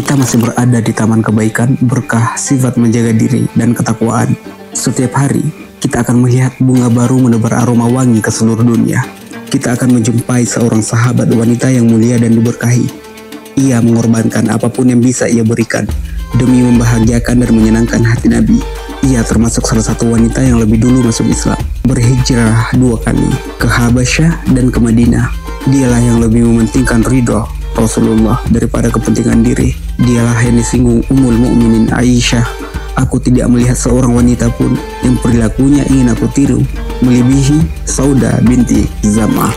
Kita masih berada di taman kebaikan, berkah, sifat menjaga diri, dan ketakwaan. Setiap hari, kita akan melihat bunga baru menebar aroma wangi ke seluruh dunia. Kita akan menjumpai seorang sahabat wanita yang mulia dan diberkahi. Ia mengorbankan apapun yang bisa ia berikan demi membahagiakan dan menyenangkan hati Nabi. Ia termasuk salah satu wanita yang lebih dulu masuk Islam, berhijrah 2 kali, ke Habasyah dan ke Madinah. Dialah yang lebih mementingkan ridho Rasulullah daripada kepentingan diri. Dialah yang disinggung Ummul Mukminin Aisyah. Aku tidak melihat seorang wanita pun yang perilakunya ingin aku tiru, melebihi Saudah binti Zam'ah.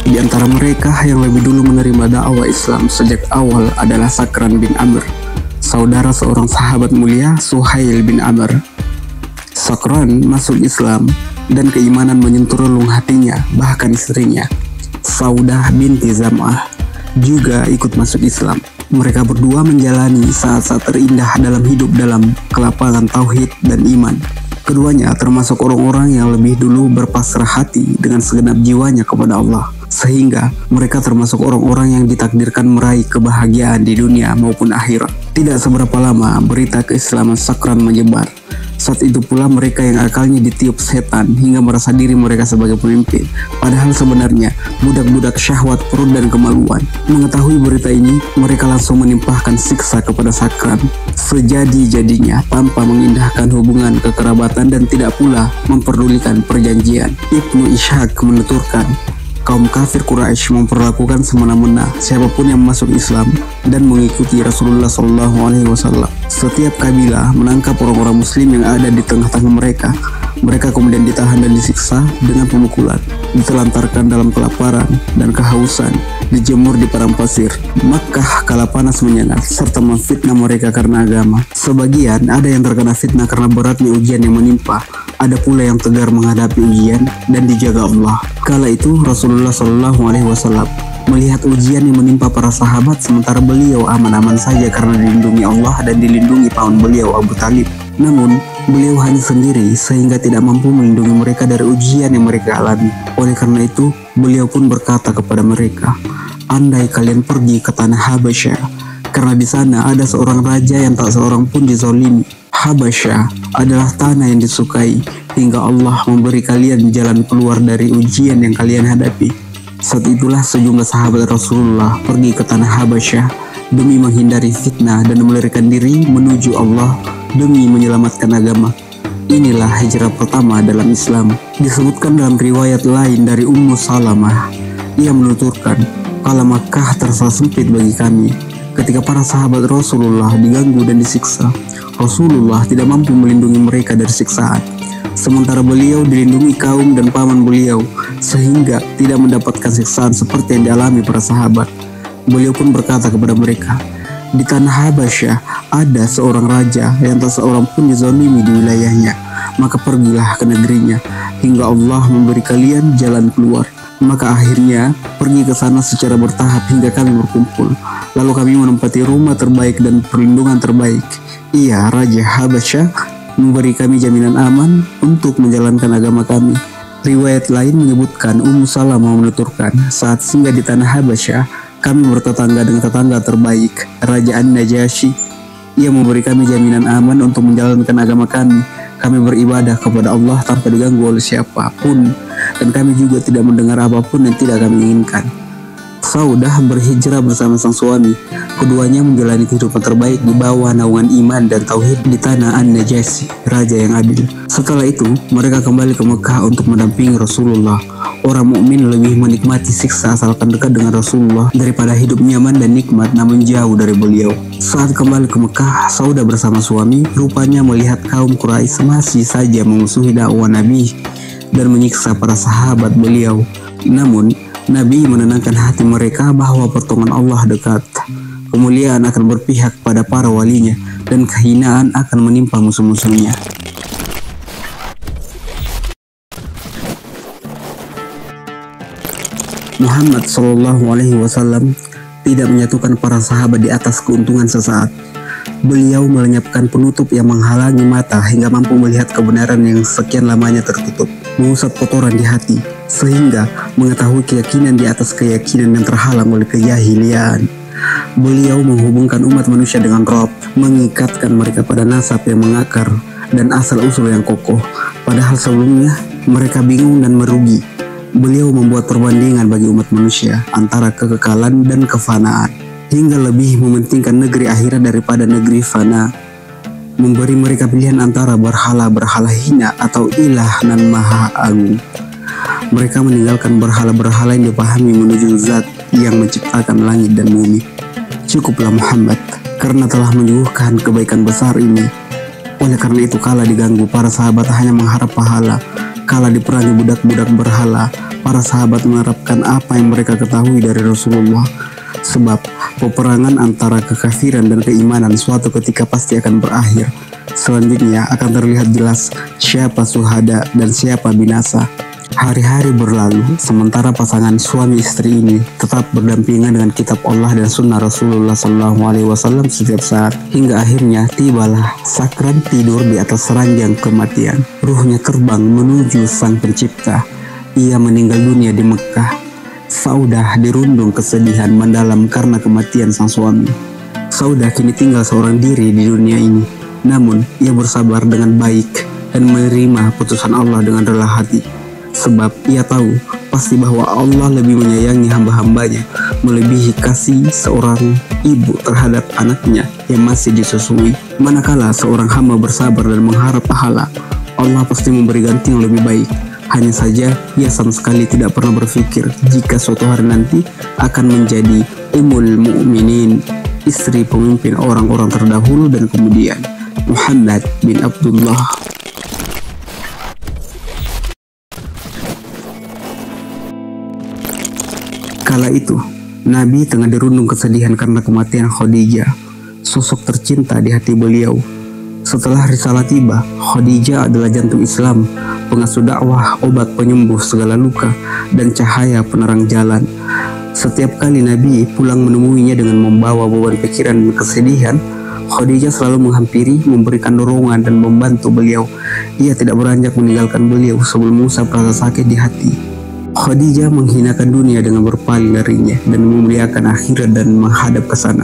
Di antara mereka yang lebih dulu menerima dakwah Islam sejak awal adalah Sakran bin Amr, saudara seorang sahabat mulia Suhail bin Amr. Sakran masuk Islam dan keimanan menyentuh relung hatinya, bahkan istrinya, Saudah binti Zam'ah, juga ikut masuk Islam. Mereka berdua menjalani saat-saat terindah dalam hidup dalam kelapangan tauhid dan iman. Keduanya termasuk orang-orang yang lebih dulu berpasrah hati dengan segenap jiwanya kepada Allah, sehingga mereka termasuk orang-orang yang ditakdirkan meraih kebahagiaan di dunia maupun akhirat. Tidak seberapa lama berita keislaman Sakran menyebar. Saat itu pula mereka yang akalnya ditiup setan hingga merasa diri mereka sebagai pemimpin, padahal sebenarnya budak-budak syahwat perut dan kemaluan. Mengetahui berita ini, mereka langsung menimpahkan siksa kepada Sakran sejadi-jadinya tanpa mengindahkan hubungan kekerabatan dan tidak pula memperdulikan perjanjian. Ibnu Ishaq menuturkan, kaum kafir Quraisy memperlakukan semena-mena siapapun yang masuk Islam dan mengikuti Rasulullah SAW. Setiap kabilah menangkap orang-orang Muslim yang ada di tengah-tengah mereka. Mereka kemudian ditahan dan disiksa dengan pemukulan, ditelantarkan dalam kelaparan dan kehausan, dijemur di padang pasir. Makkah kala panas menyengat serta memfitnah mereka karena agama. Sebagian ada yang terkena fitnah karena beratnya ujian yang menimpa. Ada pula yang tegar menghadapi ujian dan dijaga Allah. Kala itu Rasulullah SAW melihat ujian yang menimpa para sahabat sementara beliau aman-aman saja karena dilindungi Allah dan dilindungi paman beliau Abu Talib. Namun beliau hanya sendiri sehingga tidak mampu melindungi mereka dari ujian yang mereka alami. Oleh karena itu beliau pun berkata kepada mereka, andai kalian pergi ke tanah Habasyah, karena di sana ada seorang raja yang tak seorang pun dizolimi. Habasyah adalah tanah yang disukai hingga Allah memberi kalian jalan keluar dari ujian yang kalian hadapi. Saat itulah sejumlah sahabat Rasulullah pergi ke tanah Habasyah demi menghindari fitnah dan melarikan diri menuju Allah demi menyelamatkan agama. Inilah hijrah pertama dalam Islam. Disebutkan dalam riwayat lain dari Ummu Salamah, ia menuturkan, kala Makkah terasa sempit bagi kami ketika para sahabat Rasulullah diganggu dan disiksa. Rasulullah tidak mampu melindungi mereka dari siksaan, sementara beliau dilindungi kaum dan paman beliau, sehingga tidak mendapatkan siksaan seperti yang dialami para sahabat. Beliau pun berkata kepada mereka, di tanah Habasyah ada seorang raja yang tak seorang pun dizalimi di wilayahnya, maka pergilah ke negerinya hingga Allah memberi kalian jalan keluar. Maka akhirnya pergi ke sana secara bertahap hingga kami berkumpul. Lalu kami menempati rumah terbaik dan perlindungan terbaik. Ia Raja Habasyah memberi kami jaminan aman untuk menjalankan agama kami. Riwayat lain menyebutkan Ummu Salamah menuturkan, saat singgah di tanah Habasyah, kami bertetangga dengan tetangga terbaik, Raja An-Najasyi. Ia memberi kami jaminan aman untuk menjalankan agama kami. Kami beribadah kepada Allah tanpa diganggu oleh siapapun, dan kami juga tidak mendengar apapun yang tidak kami inginkan. Saudah berhijrah bersama sang suami. Keduanya menjalani kehidupan terbaik di bawah naungan iman dan tauhid di tanah An-Najasyi, raja yang adil. Setelah itu, mereka kembali ke Mekah untuk mendampingi Rasulullah. Orang mukmin lebih menikmati siksa asalkan dekat dengan Rasulullah daripada hidup nyaman dan nikmat namun jauh dari beliau. Saat kembali ke Mekah, Saudah bersama suami rupanya melihat kaum Quraisy masih saja memusuhi dakwah Nabi dan menyiksa para sahabat beliau. Namun, Nabi menenangkan hati mereka bahwa pertolongan Allah dekat. Kemuliaan akan berpihak pada para walinya dan kehinaan akan menimpa musuh-musuhnya. Muhammad SAW tidak menyatukan para sahabat di atas keuntungan sesaat. Beliau melenyapkan penutup yang menghalangi mata hingga mampu melihat kebenaran yang sekian lamanya tertutup. mengusap kotoran di hati, sehingga mengetahui keyakinan di atas keyakinan yang terhalang oleh kejahilian. Beliau menghubungkan umat manusia dengan Rob, mengikatkan mereka pada nasab yang mengakar dan asal-usul yang kokoh. Padahal sebelumnya mereka bingung dan merugi. Beliau membuat perbandingan bagi umat manusia antara kekekalan dan kefanaan, hingga lebih mementingkan negeri akhirat daripada negeri fana. Memberi mereka pilihan antara berhala-berhala hina atau ilah nan maha agung. Mereka meninggalkan berhala-berhala yang dipahami menuju zat yang menciptakan langit dan bumi. Cukuplah Muhammad, karena telah menyuguhkan kebaikan besar ini. Oleh karena itu kala diganggu, para sahabat hanya mengharap pahala. Kala diperangi budak-budak berhala, para sahabat mengharapkan apa yang mereka ketahui dari Rasulullah. Sebab peperangan antara kekafiran dan keimanan suatu ketika pasti akan berakhir. Selanjutnya akan terlihat jelas siapa syuhada dan siapa binasa. Hari-hari berlalu, sementara pasangan suami istri ini tetap berdampingan dengan kitab Allah dan sunnah Rasulullah SAW setiap saat, hingga akhirnya tibalah sakran tidur di atas ranjang kematian. Ruhnya terbang menuju Sang Pencipta. Ia meninggal dunia di Mekah. Saudah dirundung kesedihan mendalam karena kematian sang suami. Saudah kini tinggal seorang diri di dunia ini. Namun ia bersabar dengan baik dan menerima putusan Allah dengan rela hati. Sebab ia tahu pasti bahwa Allah lebih menyayangi hamba-hambanya melebihi kasih seorang ibu terhadap anaknya yang masih disusui. Manakala seorang hamba bersabar dan mengharap pahala, Allah pasti memberi ganti yang lebih baik. Hanya saja ia sama sekali tidak pernah berpikir jika suatu hari nanti akan menjadi Ummul Mukminin, istri pemimpin orang-orang terdahulu dan kemudian Muhammad bin Abdullah. Kala itu, Nabi tengah dirundung kesedihan karena kematian Khadijah, sosok tercinta di hati beliau. Setelah risalah tiba, Khadijah adalah jantung Islam, pengasuh dakwah, obat penyembuh segala luka, dan cahaya penerang jalan. Setiap kali Nabi pulang menemuinya dengan membawa beban pikiran dan kesedihan, Khadijah selalu menghampiri, memberikan dorongan dan membantu beliau. Ia tidak beranjak meninggalkan beliau sebelum mengusap rasa sakit di hati. Khadijah menghinakan dunia dengan berpaling darinya dan memuliakan akhirat dan menghadap ke sana.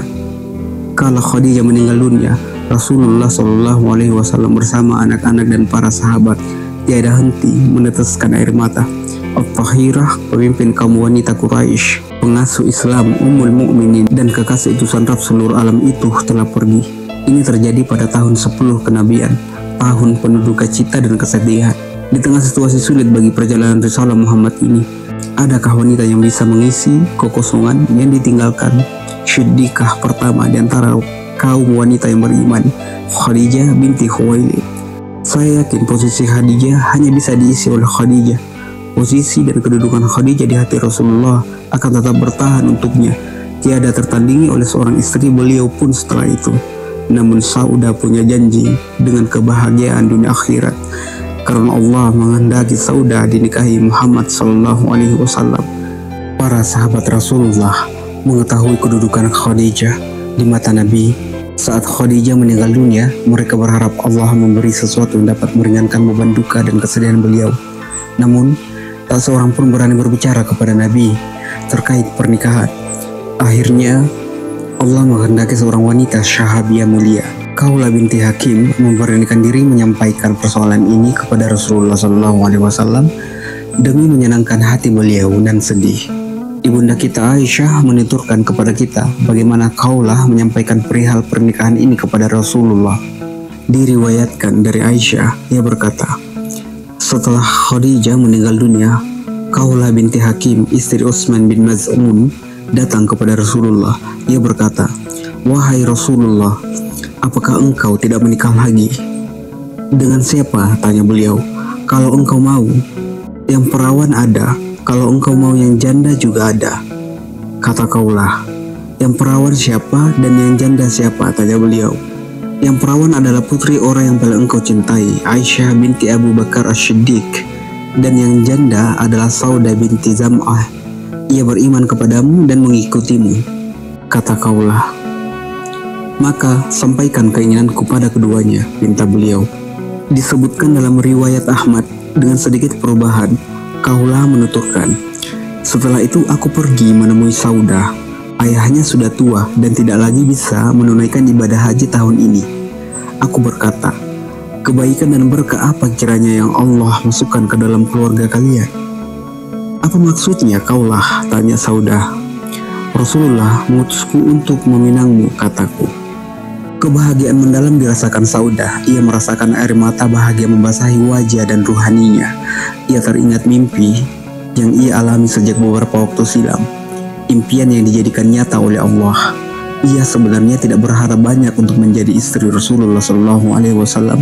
Kala Khadijah meninggal dunia, Rasulullah SAW bersama anak-anak dan para sahabat tiada henti meneteskan air mata. At-Tahirah, pemimpin kaum wanita Quraisy, pengasuh Islam, Ummul Mukminin, dan kekasih utusan Rabb seluruh alam itu telah pergi. Ini terjadi pada tahun 10 kenabian, tahun penuh duka cita dan kesedihan. Di tengah situasi sulit bagi perjalanan risalah Muhammad ini, adakah wanita yang bisa mengisi kekosongan yang ditinggalkan Siddiqah pertama di antara kaum wanita yang beriman, Khadijah binti Khuwailid? Saya yakin posisi Khadijah hanya bisa diisi oleh Khadijah. Posisi dan kedudukan Khadijah di hati Rasulullah akan tetap bertahan untuknya, tiada tertandingi oleh seorang istri beliau pun setelah itu. Namun Saudah punya janji dengan kebahagiaan dunia akhirat, karena Allah menghendaki Saudah dinikahi Muhammad SAW. Para sahabat Rasulullah mengetahui kedudukan Khadijah di mata Nabi. Saat Khadijah meninggal dunia, mereka berharap Allah memberi sesuatu yang dapat meringankan beban duka dan kesedihan beliau. Namun, tak seorang pun berani berbicara kepada Nabi terkait pernikahan. Akhirnya, Allah menghendaki seorang wanita Syahabiah mulia, Khawlah binti Hakim, memberanikan diri menyampaikan persoalan ini kepada Rasulullah SAW demi menyenangkan hati beliau dan sedih. Ibunda kita Aisyah menuturkan kepada kita bagaimana Khawlah menyampaikan perihal pernikahan ini kepada Rasulullah. Diriwayatkan dari Aisyah, ia berkata, setelah Khadijah meninggal dunia, Khawlah binti Hakim, istri Utsman bin Maz'un, datang kepada Rasulullah. Ia berkata, wahai Rasulullah, apakah engkau tidak menikah lagi? Dengan siapa? Tanya beliau. Kalau engkau mau, yang perawan ada. Kalau engkau mau yang janda juga ada. Kata Khawlah, yang perawan siapa dan yang janda siapa? Tanya beliau. Yang perawan adalah putri orang yang paling engkau cintai, Aisyah binti Abu Bakar As-Siddiq. Dan yang janda adalah Saudah binti Zam'ah. Ia beriman kepadamu dan mengikutimu. Kata Khawlah, maka sampaikan keinginanku pada keduanya, pinta beliau. Disebutkan dalam riwayat Ahmad, Dengan sedikit perubahan, Kaulah menuturkan, setelah itu aku pergi menemui Saudah. Ayahnya sudah tua dan tidak lagi bisa menunaikan ibadah haji tahun ini. Aku berkata, kebaikan dan berkah apa kiranya yang Allah masukkan ke dalam keluarga kalian? Apa maksudnya Kaulah? Tanya Saudah. Rasulullah mengutusku untuk meminangmu, kataku. Kebahagiaan mendalam dirasakan Saudah. Ia merasakan air mata bahagia membasahi wajah dan ruhaninya. Ia teringat mimpi yang ia alami sejak beberapa waktu silam. Impian yang dijadikan nyata oleh Allah. Ia sebenarnya tidak berharap banyak untuk menjadi istri Rasulullah SAW,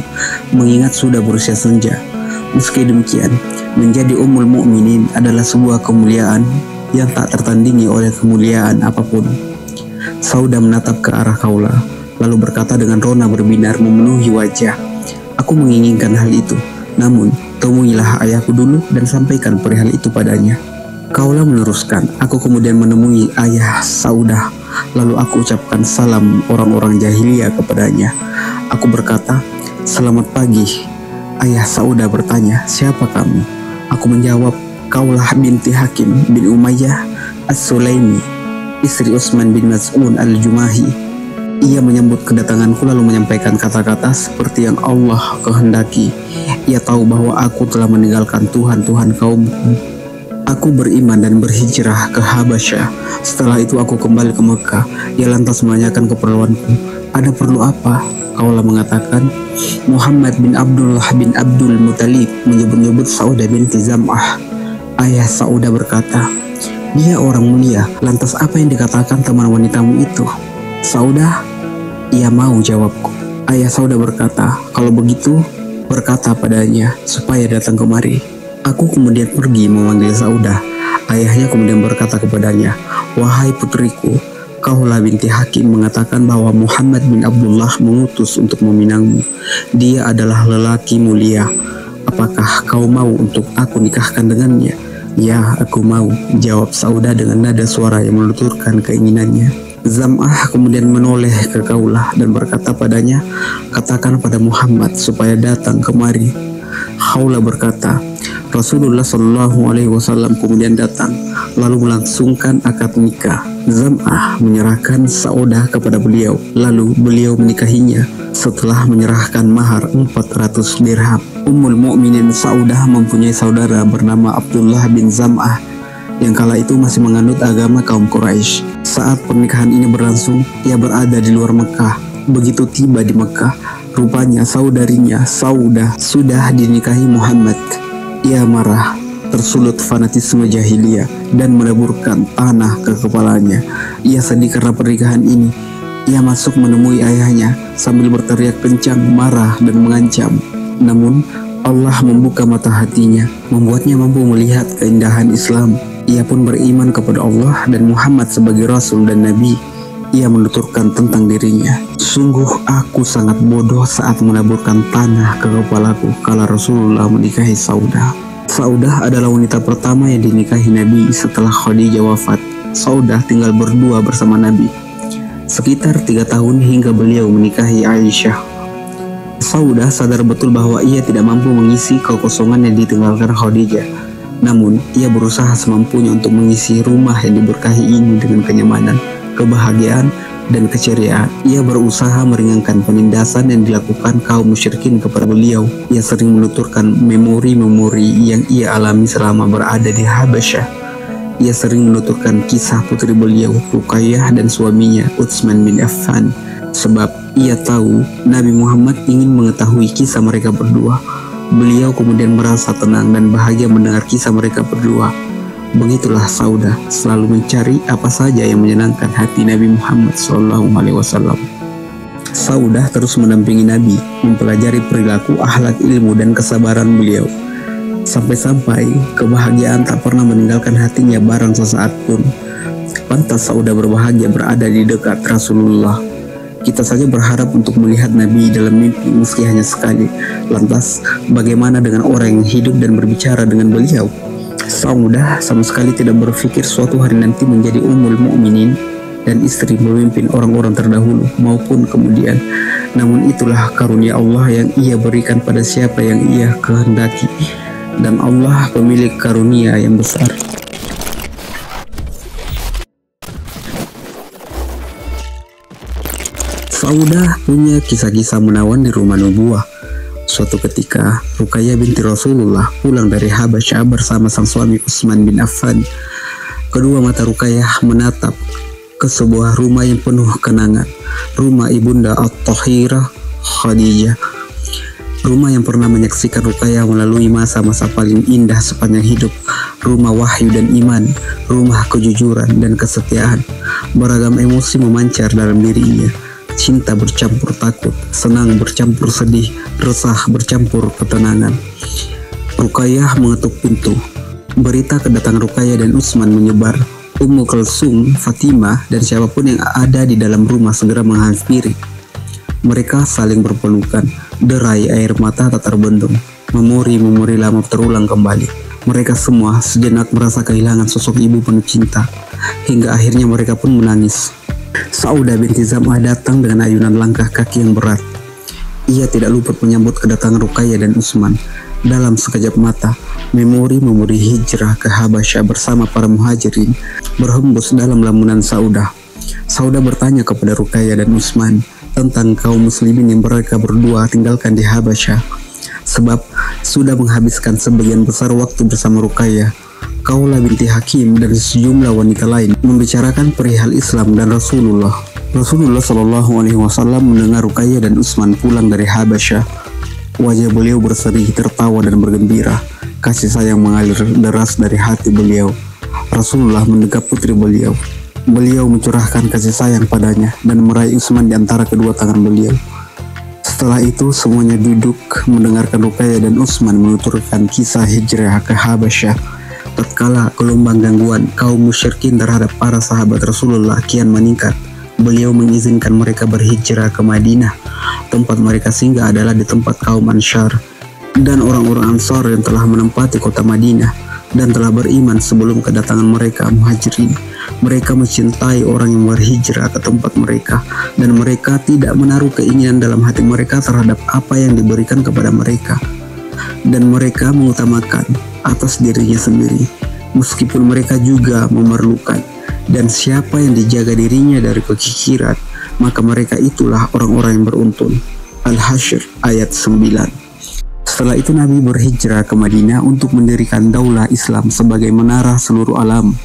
mengingat sudah berusia senja. Meski demikian, menjadi Ummul Mukminin adalah sebuah kemuliaan yang tak tertandingi oleh kemuliaan apapun. Saudah menatap ke arah Kaulah, lalu berkata dengan rona berbinar memenuhi wajah, aku menginginkan hal itu, namun temuilah ayahku dulu dan sampaikan perihal itu padanya. Kaulah meneruskan, aku kemudian menemui ayah Saudah, lalu aku ucapkan salam orang-orang jahiliyah kepadanya. Aku berkata, selamat pagi. Ayah Saudah bertanya, siapa kamu? Aku menjawab, Kaulah binti Hakim bin Umayyah As-Sulaimi, istri Utsman bin Mas'un Al-Jumahi. Ia menyambut kedatanganku lalu menyampaikan kata-kata seperti yang Allah kehendaki. Ia tahu bahwa aku telah meninggalkan Tuhan-Tuhan kaumku. Aku beriman dan berhijrah ke Habasyah. Setelah itu aku kembali ke Mekah. Ia lantas menanyakan keperluanku. Ada perlu apa? Kaulah mengatakan, Muhammad bin Abdullah bin Abdul Muttalib menyebut-nyebut Saudah binti Zam'ah. Ayah Saudah berkata, dia orang mulia. Lantas apa yang dikatakan teman wanitamu itu? Saudah, ia mau, jawabku. Ayah Saudah berkata, kalau begitu berkata padanya supaya datang kemari. Aku kemudian pergi memanggil Saudah. Ayahnya kemudian berkata kepadanya, wahai putriku, Kaulah binti Hakim mengatakan bahwa Muhammad bin Abdullah mengutus untuk meminangmu. Dia adalah lelaki mulia. Apakah kau mau untuk aku nikahkan dengannya? Ya, aku mau, jawab Saudah dengan nada suara yang menuturkan keinginannya. Zam'ah kemudian menoleh ke Kaulah dan berkata padanya, katakan pada Muhammad supaya datang kemari. Kaulah berkata, Rasulullah SAW kemudian datang, lalu melangsungkan akad nikah. Zam'ah menyerahkan Saudah kepada beliau, lalu beliau menikahinya setelah menyerahkan mahar 400 dirham. Ummul Mukminin Saudah mempunyai saudara bernama Abdullah bin Zam'ah yang kala itu masih menganut agama kaum Quraisy. Saat pernikahan ini berlangsung, ia berada di luar Mekah. Begitu tiba di Mekah, rupanya saudarinya Saudah sudah dinikahi Muhammad. Ia marah, tersulut fanatisme jahiliyah dan menaburkan tanah ke kepalanya. Ia sedih karena pernikahan ini. Ia masuk menemui ayahnya sambil berteriak kencang, marah dan mengancam. Namun Allah membuka mata hatinya, membuatnya mampu melihat keindahan Islam. Ia pun beriman kepada Allah dan Muhammad sebagai Rasul dan Nabi. Ia menuturkan tentang dirinya, sungguh aku sangat bodoh saat menaburkan tanah ke kepalaku kala Rasulullah menikahi Saudah. Saudah adalah wanita pertama yang dinikahi Nabi setelah Khadijah wafat. Saudah tinggal berdua bersama Nabi sekitar 3 tahun hingga beliau menikahi Aisyah. Saudah sadar betul bahwa ia tidak mampu mengisi kekosongan yang ditinggalkan Khadijah. Namun, ia berusaha semampunya untuk mengisi rumah yang diberkahi ini dengan kenyamanan, kebahagiaan, dan keceriaan. Ia berusaha meringankan penindasan yang dilakukan kaum musyrikin kepada beliau. Ia sering menuturkan memori-memori yang ia alami selama berada di Habasyah. Ia sering menuturkan kisah putri beliau, Ruqayyah, dan suaminya, Utsman bin Affan. Sebab ia tahu Nabi Muhammad ingin mengetahui kisah mereka berdua. Beliau kemudian merasa tenang dan bahagia mendengar kisah mereka berdua. Begitulah Saudah selalu mencari apa saja yang menyenangkan hati Nabi Muhammad SAW. Saudah terus mendampingi Nabi, mempelajari perilaku, akhlak, ilmu, dan kesabaran beliau. Sampai-sampai kebahagiaan tak pernah meninggalkan hatinya barang sesaat pun. Pantas Saudah berbahagia berada di dekat Rasulullah. Kita saja berharap untuk melihat Nabi dalam mimpi meski hanya sekali. Lantas bagaimana dengan orang yang hidup dan berbicara dengan beliau? Saudah sama sekali tidak berpikir suatu hari nanti menjadi Ummul Mukminin dan istri memimpin orang-orang terdahulu maupun kemudian. Namun itulah karunia Allah yang ia berikan pada siapa yang ia kehendaki. dan Allah pemilik karunia yang besar. Saudah punya kisah-kisah menawan di rumah nubuah. Suatu ketika, Ruqayyah binti Rasulullah pulang dari Habasyah bersama sang suami Utsman bin Affan. Kedua mata Ruqayyah menatap ke sebuah rumah yang penuh kenangan, rumah ibunda At-Tahirah Khadijah. Rumah yang pernah menyaksikan Ruqayyah melalui masa-masa paling indah sepanjang hidup, rumah wahyu dan iman, rumah kejujuran dan kesetiaan. Beragam emosi memancar dalam dirinya. Cinta bercampur takut, senang bercampur sedih, resah bercampur ketenangan. Ruqayyah mengetuk pintu. Berita kedatangan Ruqayyah dan Utsman menyebar. Ummu Kulsum, Fatimah, dan siapapun yang ada di dalam rumah segera menghampiri. Mereka saling berpelukan. Derai air mata tak terbendung. Memori lama terulang kembali. Mereka semua sejenak merasa kehilangan sosok ibu penuh cinta. Hingga akhirnya mereka pun menangis. Saudah binti Zam'ah datang dengan ayunan langkah kaki yang berat. Ia tidak luput menyambut kedatangan Ruqayyah dan Utsman. Dalam sekejap mata, memori hijrah ke Habasyah bersama para muhajirin berhembus dalam lamunan Saudah. Saudah bertanya kepada Ruqayyah dan Utsman tentang kaum muslimin yang mereka berdua tinggalkan di Habasyah. Sebab sudah menghabiskan sebagian besar waktu bersama Ruqayyah, Khawlah binti Hakim dan sejumlah wanita lain membicarakan perihal Islam dan Rasulullah. Rasulullah Shallallahu Alaihi Wasallam mendengar Ruqayyah dan Utsman pulang dari Habasyah. Wajah beliau berseri, tertawa dan bergembira. Kasih sayang mengalir deras dari hati beliau. Rasulullah mendekap putri beliau. Beliau mencurahkan kasih sayang padanya dan meraih Utsman di antara kedua tangan beliau. Setelah itu semuanya duduk mendengarkan Ruqayyah dan Utsman menuturkan kisah hijrah ke Habasyah. Tatkala gelombang gangguan kaum musyrikin terhadap para sahabat Rasulullah kian meningkat, beliau mengizinkan mereka berhijrah ke Madinah. Tempat mereka singgah adalah di tempat kaum Ansyar dan orang-orang Ansar yang telah menempati kota Madinah dan telah beriman sebelum kedatangan mereka muhajirin. Mereka mencintai orang yang berhijrah ke tempat mereka dan mereka tidak menaruh keinginan dalam hati mereka terhadap apa yang diberikan kepada mereka. Dan mereka mengutamakan atas dirinya sendiri, meskipun mereka juga memerlukan. Dan siapa yang dijaga dirinya dari kekikiran, maka mereka itulah orang-orang yang beruntung. Al-Hasyr ayat 9. Setelah itu Nabi berhijrah ke Madinah untuk mendirikan daulah Islam sebagai menara seluruh alam.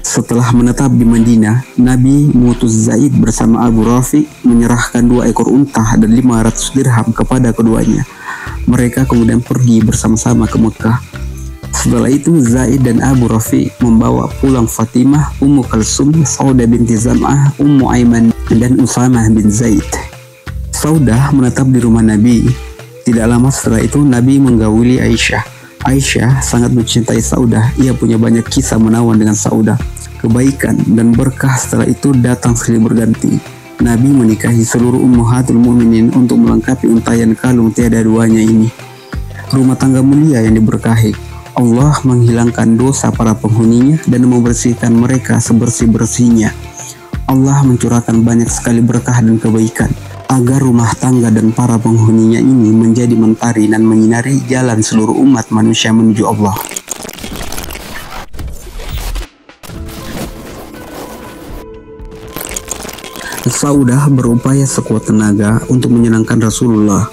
Setelah menetap di Madinah, Nabi mengutus Zaid bersama Abu Rafi menyerahkan 2 ekor unta dan 500 dirham kepada keduanya. Mereka kemudian pergi bersama-sama ke Mekah. Setelah itu Zaid dan Abu Rafi membawa pulang Fatimah, Ummu Kulsum, Saudah binti Zam'ah, Ummu Aiman, dan Usamah bin Zaid. Saudah menetap di rumah Nabi. Tidak lama setelah itu Nabi menggauli Aisyah. Aisyah sangat mencintai Saudah. Ia punya banyak kisah menawan dengan Saudah. Kebaikan dan berkah setelah itu datang silih berganti. Nabi menikahi seluruh ummahatul mukminin untuk melengkapi untayan kalung tiada duanya ini. Rumah tangga mulia yang diberkahi. Allah menghilangkan dosa para penghuninya dan membersihkan mereka sebersih-bersihnya. Allah mencurahkan banyak sekali berkah dan kebaikan agar rumah tangga dan para penghuninya ini menjadi mentari dan menyinari jalan seluruh umat manusia menuju Allah. Saudah berupaya sekuat tenaga untuk menyenangkan Rasulullah.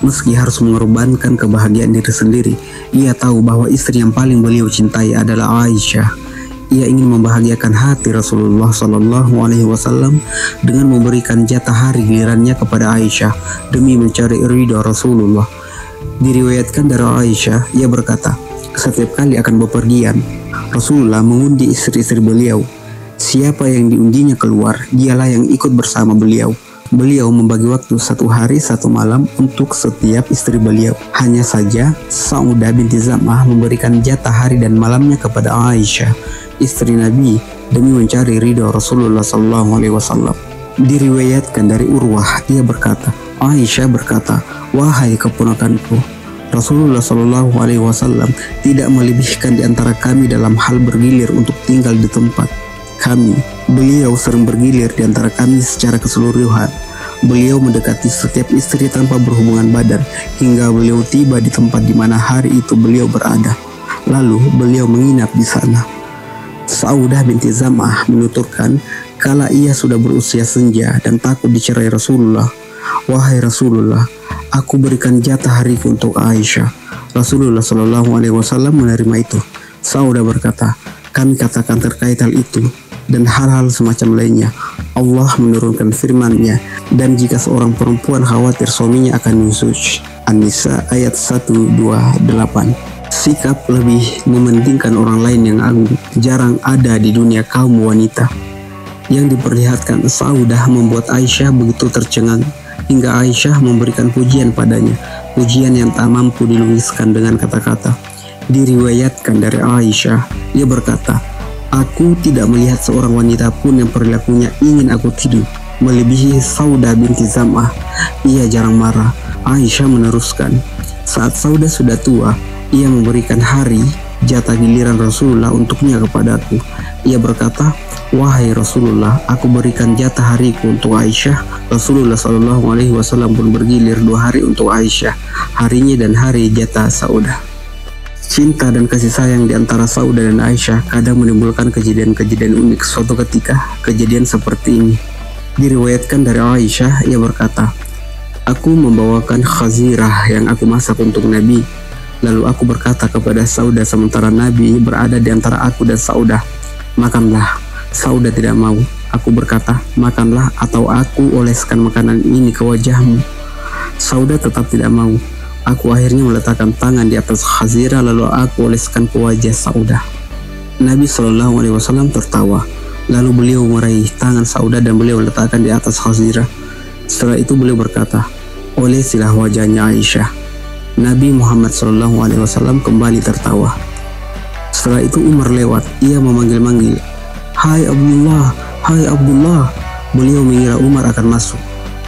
Meski harus mengorbankan kebahagiaan diri sendiri, ia tahu bahwa istri yang paling beliau cintai adalah Aisyah. Ia ingin membahagiakan hati Rasulullah Shallallahu Alaihi Wasallam dengan memberikan jatah hari gilirannya kepada Aisyah demi mencari ridha Rasulullah. Diriwayatkan dari Aisyah, ia berkata, setiap kali akan bepergian, Rasulullah mengundi istri-istri beliau. Siapa yang diundinya keluar, dialah yang ikut bersama beliau. Beliau membagi waktu 1 hari 1 malam untuk setiap istri beliau. Hanya saja Saudah binti Zam'ah memberikan jatah hari dan malamnya kepada Aisyah, istri Nabi, demi mencari ridha Rasulullah SAW. Diriwayatkan dari Urwah, ia berkata, Aisyah berkata, wahai keponakanku, Rasulullah SAW tidak melebihkan di antara kami dalam hal bergilir untuk tinggal di tempat kami. Beliau sering bergilir di antara kami secara keseluruhan. Beliau mendekati setiap istri tanpa berhubungan badan hingga beliau tiba di tempat di mana hari itu beliau berada. Lalu beliau menginap di sana. Saudah binti Zam'ah menuturkan, kala ia sudah berusia senja dan takut dicerai Rasulullah. Wahai Rasulullah, aku berikan jatah hariku untuk Aisyah. Rasulullah Shallallahu Alaihi Wasallam menerima itu. Saudah berkata, kami katakan terkait hal itu dan hal-hal semacam lainnya. Allah menurunkan firman-Nya, dan jika seorang perempuan khawatir suaminya akan nuzul. An-Nisa ayat 128. Sikap lebih mementingkan orang lain yang agung jarang ada di dunia kaum wanita. Yang diperlihatkan Saudah membuat Aisyah begitu tercengang hingga Aisyah memberikan pujian padanya, pujian yang tak mampu dilukiskan dengan kata-kata. Diriwayatkan dari Aisyah, ia berkata, aku tidak melihat seorang wanita pun yang perilakunya ingin aku tidur melebihi Saudah binti Zam'ah. Ia jarang marah. Aisyah meneruskan, saat Saudah sudah tua, ia memberikan hari jatah giliran Rasulullah untuknya kepadaku. Ia berkata, wahai Rasulullah, aku berikan jatah hariku untuk Aisyah. Rasulullah Shallallahu Alaihi Wasallam pun bergilir 2 hari untuk Aisyah, harinya dan hari jatah Saudah. Cinta dan kasih sayang di antara Saudah dan Aisyah kadang menimbulkan kejadian-kejadian unik. Suatu ketika, kejadian seperti ini diriwayatkan dari Aisyah. Ia berkata, aku membawakan khazirah yang aku masak untuk Nabi. Lalu aku berkata kepada Saudah sementara Nabi berada di antara aku dan Saudah, makanlah. Saudah tidak mau. Aku berkata, makanlah atau aku oleskan makanan ini ke wajahmu. Saudah tetap tidak mau. Aku akhirnya meletakkan tangan di atas khazirah lalu aku oleskan ke wajah Saudah. Nabi Shallallahu Alaihi Wasallam tertawa. Lalu beliau meraih tangan Saudah dan beliau letakkan di atas khazirah. Setelah itu beliau berkata, olesilah wajahnya Aisyah. Nabi Muhammad Shallallahu Alaihi Wasallam kembali tertawa. Setelah itu Umar lewat. Ia memanggil-manggil, hai Abdullah, hai Abdullah. Beliau mengira Umar akan masuk.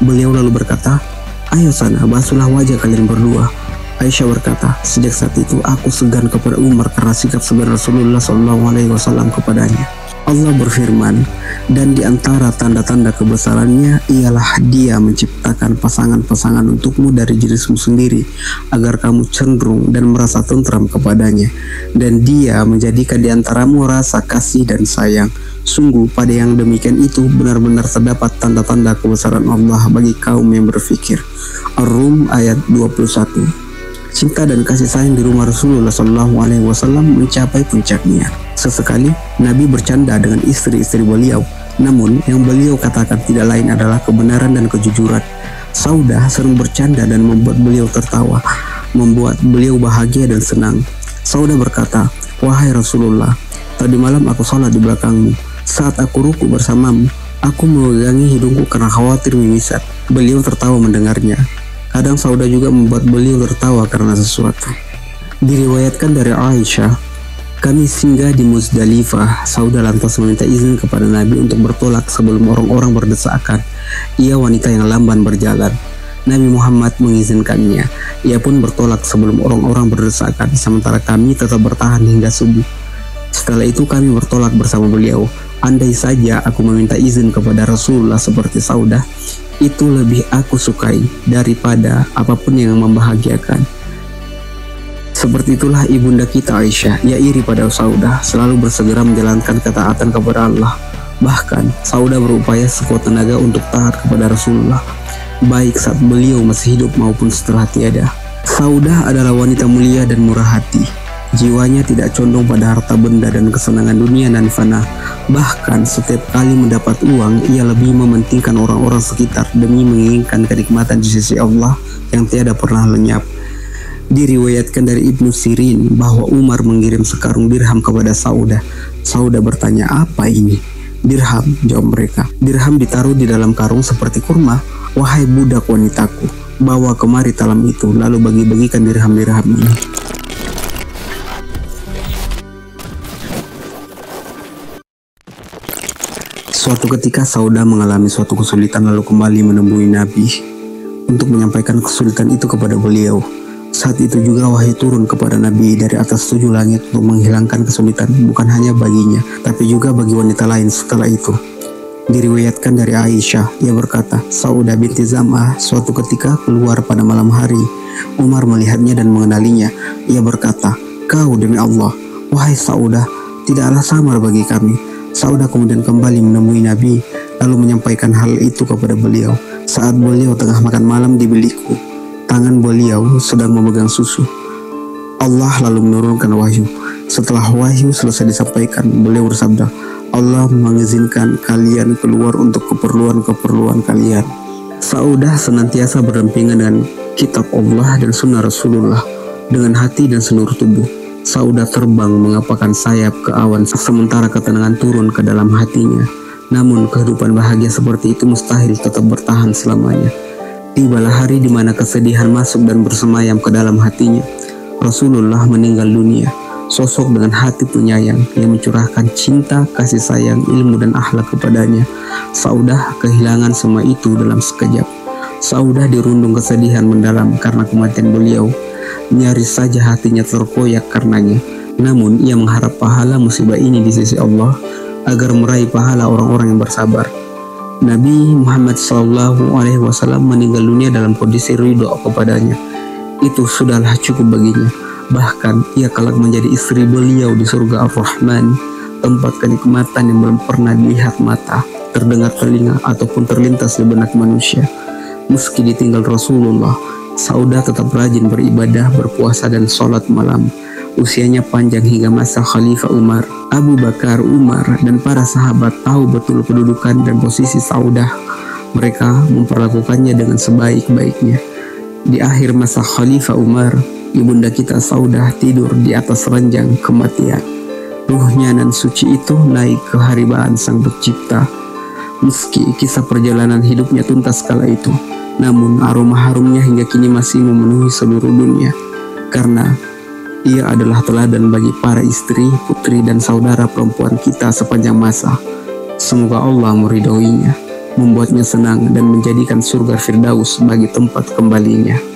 Beliau lalu berkata, ayo sana, basuhlah wajah kalian berdua. Aisyah berkata, sejak saat itu aku segan kepada Umar karena sikap segan Rasulullah SAW kepadanya. Allah berfirman, dan di antara tanda-tanda kebesarannya ialah Dia menciptakan pasangan-pasangan untukmu dari jenismu sendiri, agar kamu cenderung dan merasa tentram kepadanya. Dan Dia menjadikan di antaramu rasa kasih dan sayang. Sungguh pada yang demikian itu benar-benar terdapat tanda-tanda kebesaran Allah bagi kaum yang berfikir. Ar-Rum ayat 21. Cinta dan kasih sayang di rumah Rasulullah SAW mencapai puncaknya. Sesekali Nabi bercanda dengan istri-istri beliau, namun yang beliau katakan tidak lain adalah kebenaran dan kejujuran. Saudah sering bercanda dan membuat beliau tertawa, membuat beliau bahagia dan senang. Saudah berkata, wahai Rasulullah, tadi malam aku sholat di belakangmu. Saat aku ruku bersamamu, aku memegangi hidungku karena khawatir mimisat. Beliau tertawa mendengarnya. Kadang Saudah juga membuat beliau tertawa karena sesuatu. Diriwayatkan dari Aisyah, kami singgah di Muzdalifah. Saudah lantas meminta izin kepada Nabi untuk bertolak sebelum orang-orang berdesakan. Ia wanita yang lamban berjalan. Nabi Muhammad mengizinkannya. Ia pun bertolak sebelum orang-orang berdesakan, sementara kami tetap bertahan hingga subuh. Setelah itu kami bertolak bersama beliau. Andai saja aku meminta izin kepada Rasulullah seperti Saudah, itu lebih aku sukai daripada apapun yang membahagiakan. Seperti itulah ibunda kita Aisyah. Ia iri pada Saudah, selalu bersegera menjalankan ketaatan kepada Allah. Bahkan Saudah berupaya sekuat tenaga untuk taat kepada Rasulullah, baik saat beliau masih hidup maupun setelah tiada. Saudah adalah wanita mulia dan murah hati. Jiwanya tidak condong pada harta benda dan kesenangan dunia dan fana. Bahkan setiap kali mendapat uang, ia lebih mementingkan orang-orang sekitar demi menginginkan kenikmatan di sisi Allah yang tiada pernah lenyap. Diriwayatkan dari Ibnu Sirin bahwa Umar mengirim sekarung dirham kepada Saudah. Saudah bertanya, apa ini? Dirham, jawab mereka. Dirham ditaruh di dalam karung seperti kurma. Wahai budak wanitaku, bawa kemari talam itu, lalu bagi-bagikan dirham-dirham ini. Suatu ketika Saudah mengalami suatu kesulitan lalu kembali menemui Nabi untuk menyampaikan kesulitan itu kepada beliau. Saat itu juga wahyu turun kepada Nabi dari atas 7 langit untuk menghilangkan kesulitan bukan hanya baginya, tapi juga bagi wanita lain setelah itu. Diriwayatkan dari Aisyah, ia berkata, Saudah binti Zam'ah suatu ketika keluar pada malam hari. Umar melihatnya dan mengenalinya. Ia berkata, kau demi Allah, wahai Saudah, tidaklah samar bagi kami. Saudah kemudian kembali menemui Nabi, lalu menyampaikan hal itu kepada beliau. Saat beliau tengah makan malam di bilikku, tangan beliau sedang memegang susu. Allah lalu menurunkan wahyu. Setelah wahyu selesai disampaikan, beliau bersabda, Allah mengizinkan kalian keluar untuk keperluan-keperluan kalian. Saudah senantiasa berdampingan dengan kitab Allah dan sunnah Rasulullah dengan hati dan seluruh tubuh. Saudah terbang mengepakkan sayap ke awan sementara ketenangan turun ke dalam hatinya. Namun kehidupan bahagia seperti itu mustahil tetap bertahan selamanya. Tibalah hari di mana kesedihan masuk dan bersemayam ke dalam hatinya. Rasulullah meninggal dunia. Sosok dengan hati penyayang yang mencurahkan cinta, kasih sayang, ilmu dan akhlak kepadanya. Saudah kehilangan semua itu dalam sekejap. Saudah dirundung kesedihan mendalam karena kematian beliau. Nyaris saja hatinya terkoyak karenanya. Namun ia mengharap pahala musibah ini di sisi Allah agar meraih pahala orang-orang yang bersabar. Nabi Muhammad SAW meninggal dunia dalam kondisi ridho kepadanya. Itu sudahlah cukup baginya. Bahkan ia kelak menjadi istri beliau di surga Ar-Rahman, tempat kenikmatan yang belum pernah dilihat mata, terdengar telinga, ataupun terlintas di benak manusia. Meski ditinggal Rasulullah, Saudah tetap rajin beribadah, berpuasa dan sholat malam. Usianya panjang hingga masa Khalifah Umar. Abu Bakar, Umar, dan para sahabat tahu betul kedudukan dan posisi Saudah. Mereka memperlakukannya dengan sebaik-baiknya. Di akhir masa Khalifah Umar, ibunda kita Saudah tidur di atas ranjang kematian. Ruhnya nan suci itu naik ke haribaan Sang Pencipta. Meski kisah perjalanan hidupnya tuntas kala itu, namun aroma harumnya hingga kini masih memenuhi seluruh dunia. Karena ia adalah teladan bagi para istri, putri, dan saudara perempuan kita sepanjang masa. Semoga Allah meridhoinya, membuatnya senang, dan menjadikan surga Firdaus bagi tempat kembalinya.